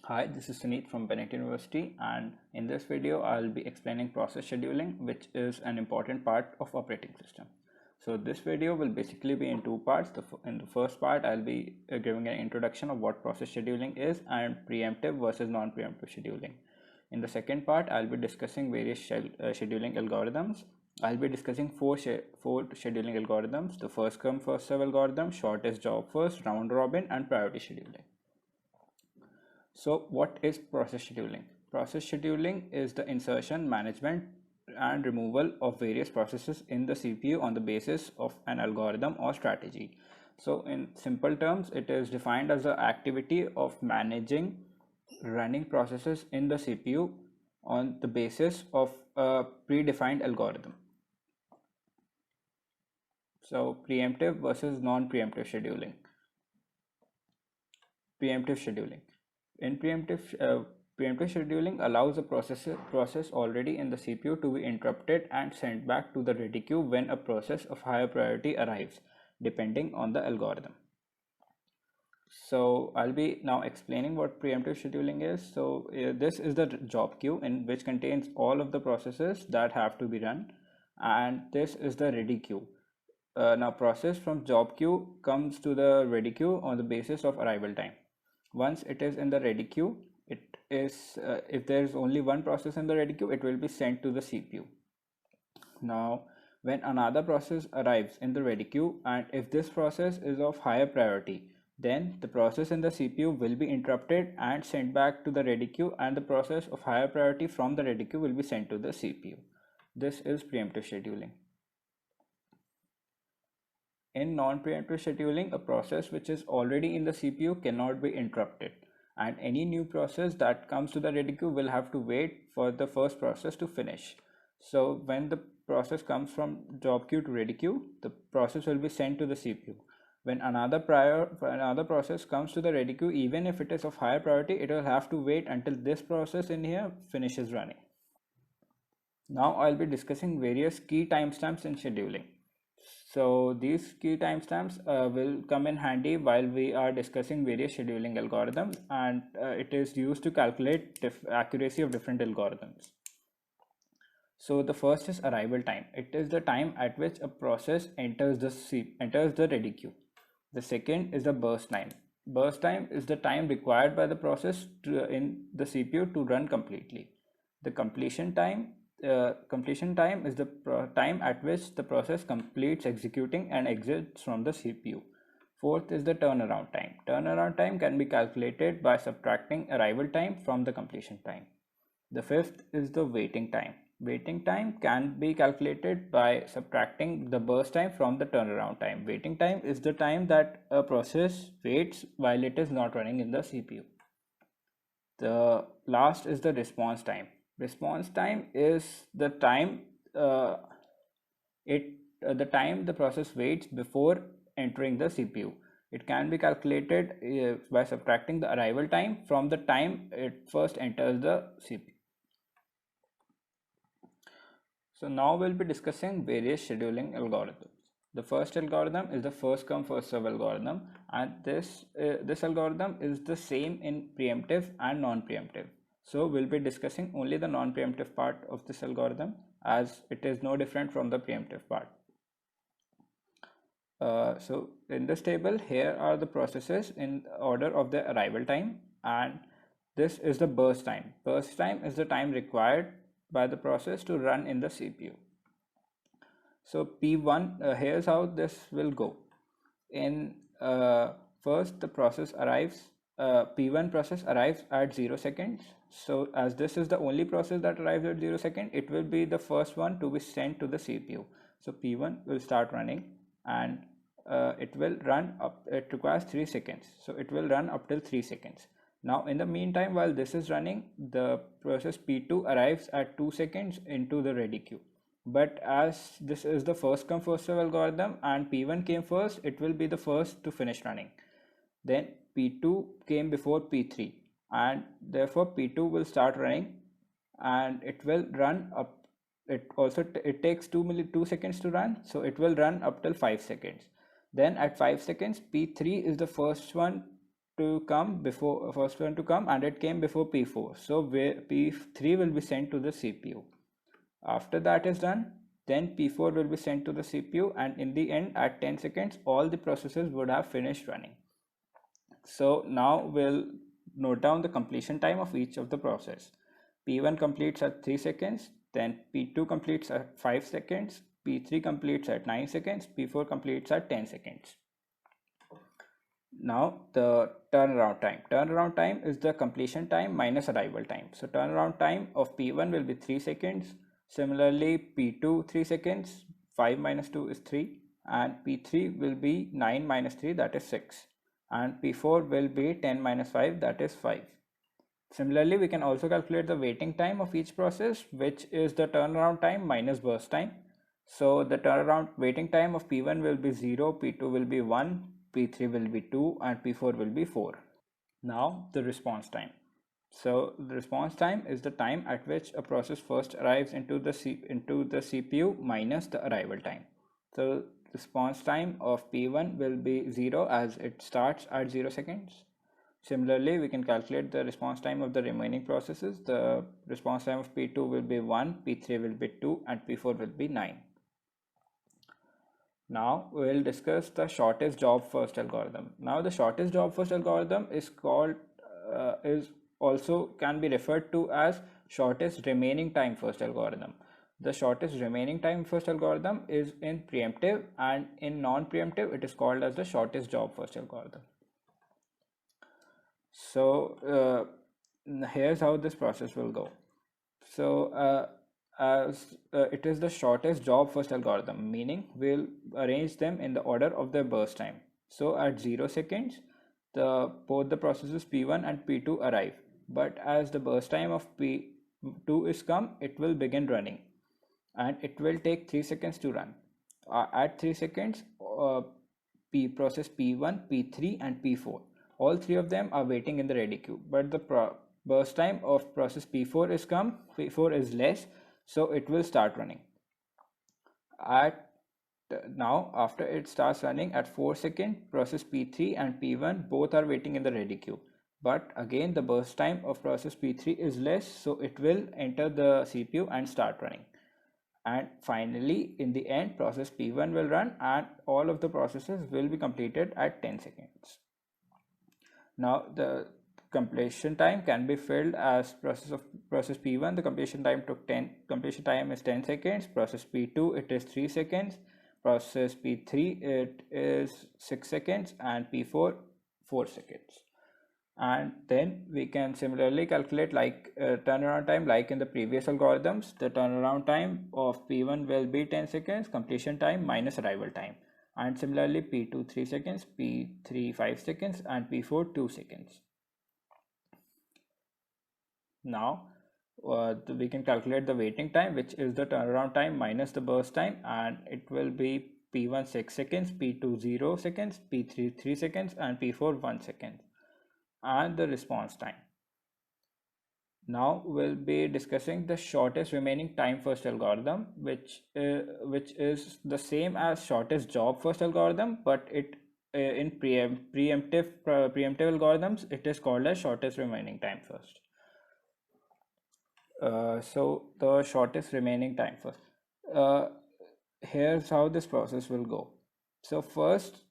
Hi, this is Suneet from Bennett University, and in this video I'll be explaining process scheduling, which is an important part of operating system. So this video will basically be in two parts. In the first part I'll be giving an introduction of what process scheduling is and preemptive versus non-preemptive scheduling. In the second part I'll be discussing various scheduling algorithms. I'll be discussing four scheduling algorithms: the first come first serve algorithm, shortest job first, round robin, and priority scheduling. So what is process scheduling? Process scheduling is the insertion, management, and removal of various processes in the CPU on the basis of an algorithm or strategy. So in simple terms, it is defined as the activity of managing running processes in the CPU on the basis of a predefined algorithm. So preemptive versus non-preemptive scheduling. Preemptive scheduling. In preemptive scheduling allows a process already in the CPU to be interrupted and sent back to the ready queue when a process of higher priority arrives, depending on the algorithm. So I'll be now explaining what preemptive scheduling is. So this is the job queue in which contains all of the processes that have to be run, and this is the ready queue. Now process from job queue comes to the ready queue on the basis of arrival time. Once it is in the ready queue, it is if there is only one process in the ready queue, it will be sent to the CPU. Now when another process arrives in the ready queue, and if this process is of higher priority, then the process in the CPU will be interrupted and sent back to the ready queue, and the process of higher priority from the ready queue will be sent to the CPU. This is preemptive scheduling. In non-preemptive scheduling, a process which is already in the CPU cannot be interrupted, and any new process that comes to the ready queue will have to wait for the first process to finish. So when the process comes from job queue to ready queue, the process will be sent to the CPU. When another process comes to the ready queue, even if it is of higher priority, it will have to wait until this process in here finishes running. Now I'll be discussing various key timestamps in scheduling. So these key timestamps will come in handy while we are discussing various scheduling algorithms, and it is used to calculate accuracy of different algorithms. So the first is arrival time. It is the time at which a process enters the ready queue. The second is the burst time. Burst time is the time required by the process in the CPU to run completely. The completion time is the time at which the process completes executing and exits from the CPU. Fourth is the turnaround time. Turnaround time can be calculated by subtracting arrival time from the completion time. The fifth is the waiting time. Waiting time can be calculated by subtracting the burst time from the turnaround time. Waiting time is the time that a process waits while it is not running in the CPU. The last is the response time. Response time is the time the time the process waits before entering the CPU. It can be calculated by subtracting the arrival time from the time it first enters the CPU. So now we'll be discussing various scheduling algorithms. The first algorithm is the first come first serve algorithm, and this algorithm is the same in preemptive and non-preemptive. So we'll be discussing only the non-preemptive part of this algorithm, as it is no different from the preemptive part. So in this table, here are the processes in order of their arrival time, and this is the burst time. Burst time is the time required by the process to run in the CPU. So P1, here's how this will go. In first, the process arrives. P1 process arrives at 0 seconds. So as this is the only process that arrives at 0 second, it will be the first one to be sent to the CPU. So P1 will start running, and it will run up. It requires 3 seconds, so it will run up till 3 seconds. Now in the meantime, while this is running, the process P2 arrives at 2 seconds into the ready queue. But as this is the first come first serve algorithm and P1 came first, it will be the first to finish running. Then P2 came before P3, and therefore P2 will start running, and it will run up. It takes 2 seconds to run, so it will run up till 5 seconds. Then at 5 seconds, P3 is the first one to come before first one to come, and it came before P4. So P3 will be sent to the CPU. After that is done, then P4 will be sent to the CPU, and in the end, at 10 seconds, all the processes would have finished running. So now we'll note down the completion time of each of the process. P1 completes at 3 seconds, then P2 completes at 5 seconds, P3 completes at 9 seconds, P4 completes at 10 seconds. Now the turnaround time. Turnaround time is the completion time minus arrival time. So turnaround time of P1 will be 3 seconds. Similarly, P2 3 seconds, 5 minus 2 is 3, and P3 will be 9 minus 3, that is 6, and P4 will be 10 minus 5, that is 5. Similarly, we can also calculate the waiting time of each process, which is the turnaround time minus burst time. So the turnaround waiting time of P1 will be 0, P2 will be 1, P3 will be 2, and P4 will be 4. Now the response time. So the response time is the time at which a process first arrives into the CPU minus the arrival time. So response time of P1 will be 0 as it starts at 0 seconds. Similarly, we can calculate the response time of the remaining processes. The response time of P2 will be 1, P3 will be 2, and P4 will be 9. Now we'll discuss the shortest job first algorithm. Now the shortest job first algorithm is called is also can be referred to as shortest remaining time first algorithm. The shortest remaining time first algorithm is in preemptive, and in non-preemptive it is called as the shortest job first algorithm. So here's how this process will go. So as it is the shortest job first algorithm, meaning we'll arrange them in the order of their burst time. So at 0 seconds, both the processes P1 and P2 arrive, but as the burst time of P2 is come, it will begin running, and it will take 3 seconds to run. At 3 seconds, process P1, P3, and P4, all three of them are waiting in the ready queue, but the burst time of process P4 is come, P4 is less, so it will start running. Now after it starts running at 4 seconds, process P3 and P1 both are waiting in the ready queue, but again the burst time of process P3 is less, so it will enter the CPU and start running. And finally, in the end, process P1 will run, and all of the processes will be completed at 10 seconds. Now the completion time can be filled as process P1, the completion time is 10 seconds, process P2 it is 3 seconds, process P3 it is 6 seconds, and P4 4 seconds. And then we can similarly calculate like turnaround time like in the previous algorithms. The turnaround time of P1 will be 10 seconds, completion time minus arrival time. And similarly P2 3 seconds, P3 5 seconds, and P4 2 seconds. Now we can calculate the waiting time, which is the turnaround time minus the burst time, and it will be P1 6 seconds, P2 0 seconds, P3 3 seconds, and P4 1 second. And the response time. Now we'll be discussing the shortest remaining time first algorithm, which is the same as shortest job first algorithm, but it in preemptive algorithms it is called as shortest remaining time first. So the shortest remaining time first. Here's how this process will go. So first,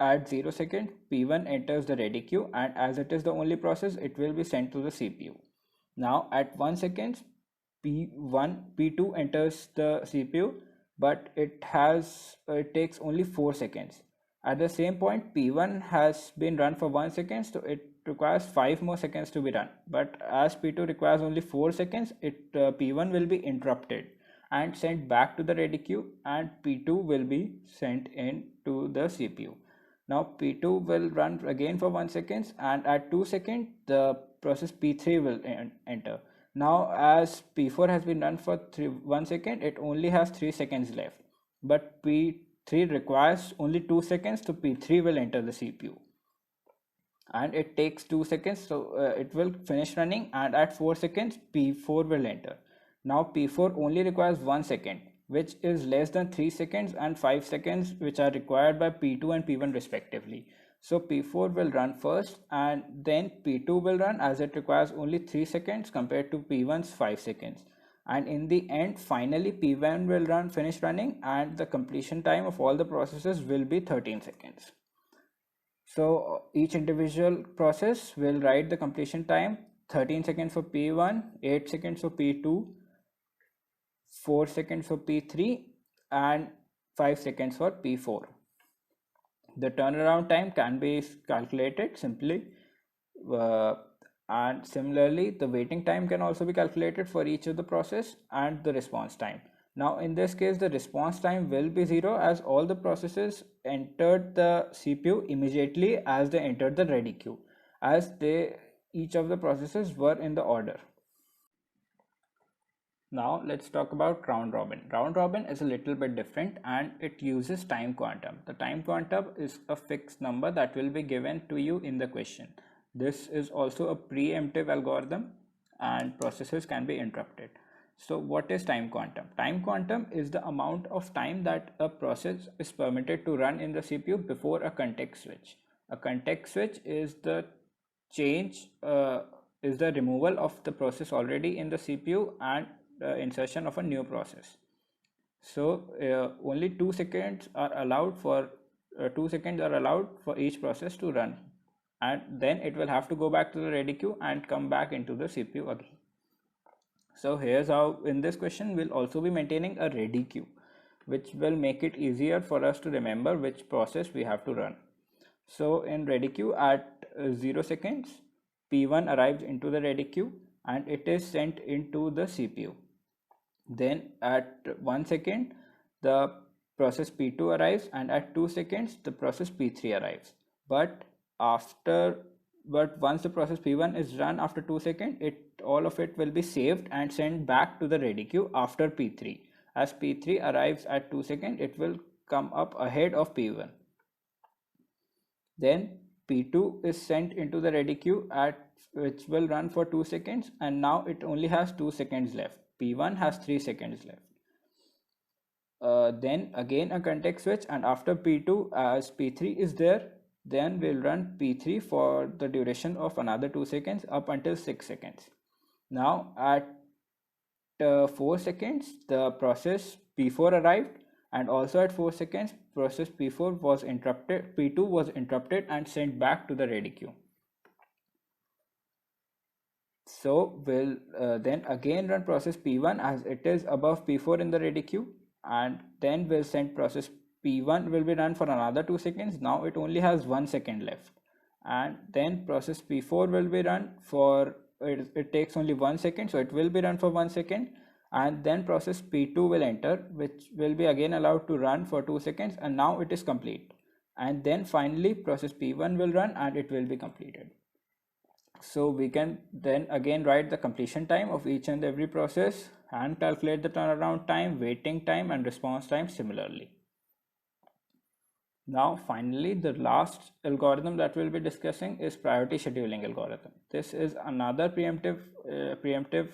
at 0 second, P1 enters the ready queue, and as it is the only process, it will be sent to the CPU. Now at 1 second, P2 enters the CPU, but it takes only 4 seconds. At the same point, P1 has been run for 1 second, so it requires 5 more seconds to be run. But as P2 requires only 4 seconds, P1 will be interrupted and sent back to the ready queue, and P2 will be sent in to the CPU. Now P2 will run again for 1 second, and at 2 seconds the process P3 will enter. Now as P4 has been run for 1 second, it only has 3 seconds left, but P3 requires only 2 seconds, so P3 will enter the CPU, and it takes 2 seconds, so it will finish running, and at 4 seconds P4 will enter. Now P4 only requires 1 second, which is less than 3 seconds and 5 seconds which are required by P2 and P1 respectively. So P4 will run first and then P2 will run, as it requires only 3 seconds compared to P1's 5 seconds. And in the end, finally P1 will finish running, and the completion time of all the processes will be 13 seconds. So each individual process will write the completion time: 13 seconds for P1, 8 seconds for P2, 4 seconds for P3, and 5 seconds for P4. The turnaround time can be calculated simply, uh, and similarly the waiting time can also be calculated for each of the process, and the response time. Now in this case, the response time will be 0, as all the processes entered the CPU immediately as they entered the ready queue, as each of the processes were in the order. Now let's talk about round robin. Round robin is a little bit different, and it uses time quantum. The time quantum is a fixed number that will be given to you in the question. This is also a preemptive algorithm, and processes can be interrupted. So what is time quantum? Time quantum is the amount of time that a process is permitted to run in the CPU before a context switch. A context switch is the change is the removal of the process already in the CPU and insertion of a new process. So only 2 seconds are allowed for 2 seconds are allowed for each process to run, and then it will have to go back to the ready queue and come back into the CPU again. So here's how in this question we'll also be maintaining a ready queue, which will make it easier for us to remember which process we have to run. So in ready queue at 0 seconds, P1 arrives into the ready queue and it is sent into the CPU. Then at 1 second, the process P2 arrives, and at 2 seconds, the process P3 arrives. But once the process P1 is run after 2 seconds, all of it will be saved and sent back to the ready queue after P3. As P3 arrives at 2 seconds, it will come up ahead of P1. Then P2 is sent into the ready queue which will run for 2 seconds, and now it only has 2 seconds left. P1 has 3 seconds left. Then again a context switch, and after P2, as P3 is there, then we'll run P3 for the duration of another 2 seconds up until 6 seconds. Now at 4 seconds, the process P4 arrived, and also at 4 seconds, process P4 was interrupted, P2 was interrupted and sent back to the ready queue. So we'll then again run process P1 as it is above P4 in the ready queue, and then we'll send process P1 will be run for another 2 seconds. Now it only has 1 second left, and then process P4 will be run for it takes only 1 second, so it will be run for 1 second, and then process P2 will enter, which will be again allowed to run for 2 seconds, and now it is complete. And then finally process P1 will run and it will be completed. So we can then again write the completion time of each and every process and calculate the turnaround time, waiting time, and response time similarly. Now finally, the last algorithm that we'll be discussing is priority scheduling algorithm. This is another preemptive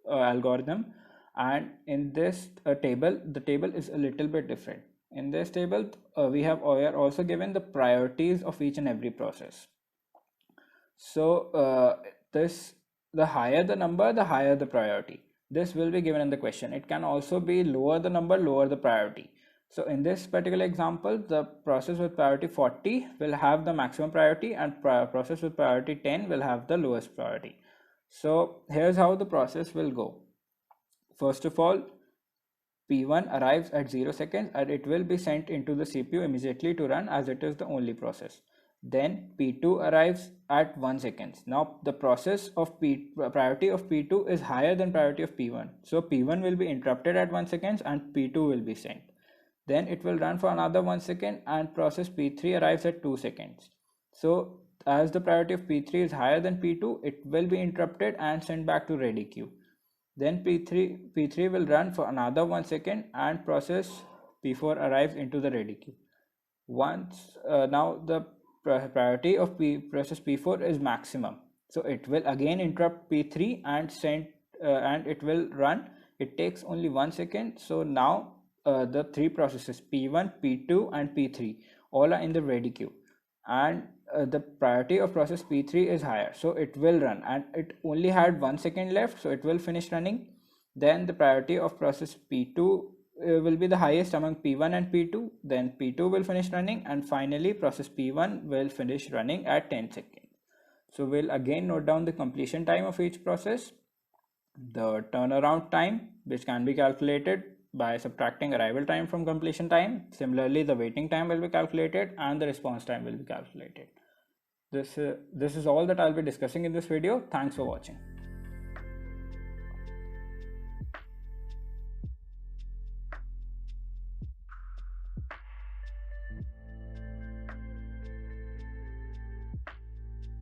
algorithm, and in this table, the table is a little bit different. In this table, we are also given the priorities of each and every process. So the higher the number, the higher the priority. This will be given in the question. It can also be lower the number, lower the priority. So in this particular example, the process with priority 40 will have the maximum priority, and process with priority 10 will have the lowest priority. So here's how the process will go. First of all, P1 arrives at 0 seconds and it will be sent into the CPU immediately to run, as it is the only process. Then P2 arrives at 1 second. Now the process of priority of P2 is higher than priority of P1. So P1 will be interrupted at 1 second and P2 will be sent. Then it will run for another 1 second and process P3 arrives at 2 seconds. So as the priority of P3 is higher than P2, it will be interrupted and sent back to ready queue. Then P3 will run for another 1 second and process P4 arrives into the ready queue. Once now the priority of process P4 is maximum, so it will again interrupt P3 and it will run. It takes only 1 second. So now the three processes P1, P2 and P3 all are in the ready queue. and the priority of process P3 is higher, so it will run, and it only had 1 second left, so it will finish running. Then the priority of process P2 will be the highest among P1 and P2, then P2 will finish running, and finally process P1 will finish running at 10 seconds. So we'll again note down the completion time of each process, the turnaround time, which can be calculated by subtracting arrival time from completion time. Similarly, the waiting time will be calculated and the response time will be calculated. This is all that I'll be discussing in this video. Thanks for watching.